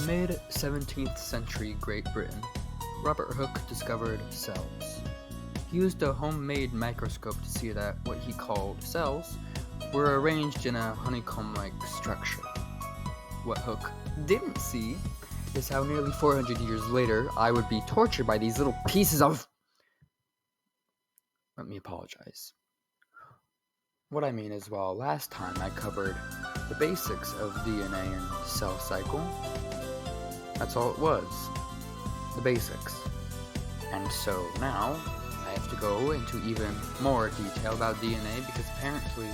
mid-17th century Great Britain, Robert Hooke discovered cells. He used a homemade microscope to see that what he called cells were arranged in a honeycomb-like structure. What Hooke didn't see is how nearly 400 years later I would be tortured by these little pieces of... Let me apologize. What I mean is, well, last time I covered the basics of DNA and cell cycle. That's all it was. The basics. And so now I have to go into even more detail about DNA because apparently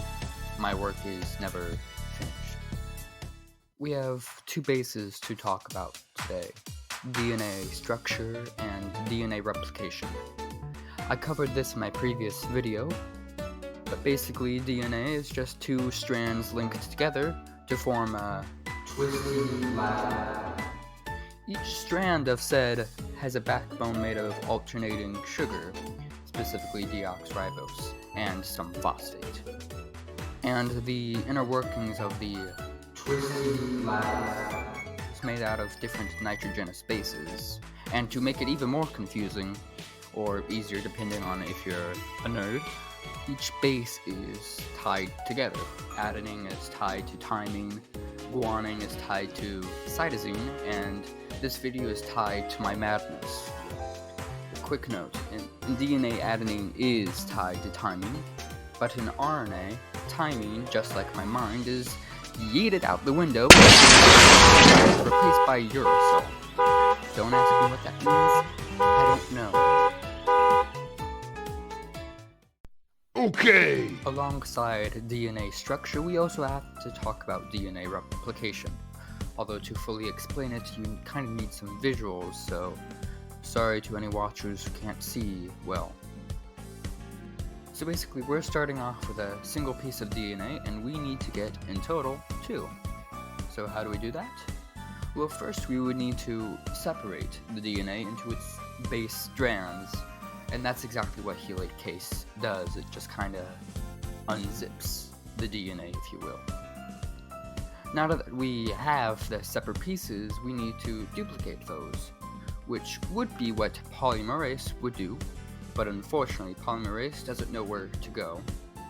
my work is never finished. We have two bases to talk about today: DNA structure and DNA replication. I covered this in my previous video, but basically DNA is just two strands linked together to form a twisted ladder. Each strand of said has a backbone made of alternating sugar, specifically deoxyribose, and some phosphate. And the inner workings of the twisted ladder is made out of different nitrogenous bases. And to make it even more confusing, or easier depending on if you're a nerd, each base is tied together. Adenine is tied to thymine, guanine is tied to cytosine, and this video is tied to my madness. A quick note, in DNA adenine is tied to thymine, but in RNA, thymine, just like my mind, is yeeted out the window, replaced by uracil. Don't ask me what that means, I don't know. Okay! Alongside DNA structure, we also have to talk about DNA replication. Although to fully explain it, you kind of need some visuals, so sorry to any watchers who can't see well. So basically, we're starting off with a single piece of DNA, and we need to get, in total, 2. So how do we do that? Well, first we would need to separate the DNA into its base strands, and that's exactly what helicase does. It just kind of unzips the DNA, if you will. Now that we have the separate pieces, we need to duplicate those, which would be what polymerase would do, but unfortunately polymerase doesn't know where to go,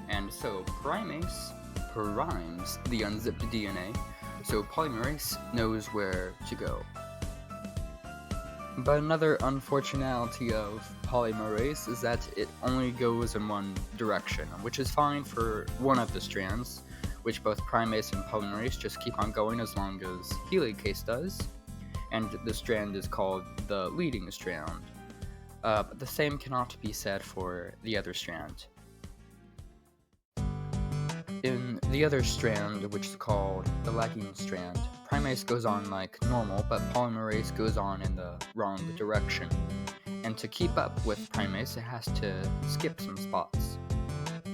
and so primase primes the unzipped DNA, so polymerase knows where to go. But another unfortunality of polymerase is that it only goes in one direction, which is fine for one of the strands, which both primase and polymerase just keep on going as long as helicase does, and the strand is called the leading strand. But the same cannot be said for the other strand. In the other strand, which is called the lagging strand, primase goes on like normal, but polymerase goes on in the wrong direction. And to keep up with primase, it has to skip some spots.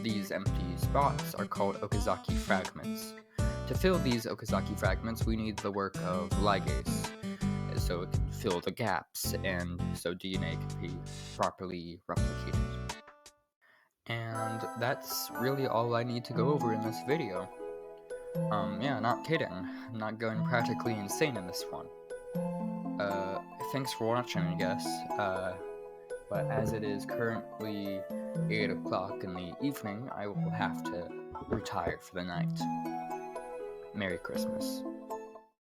These empty spots are called Okazaki fragments. To fill these Okazaki fragments, we need the work of ligase, so it can fill the gaps, and so DNA can be properly replicated. And that's really all I need to go over in this video. Yeah, not kidding. I'm not going practically insane in this one. Thanks for watching, I guess. But as it is currently 8 o'clock in the evening, I will have to retire for the night. Merry Christmas.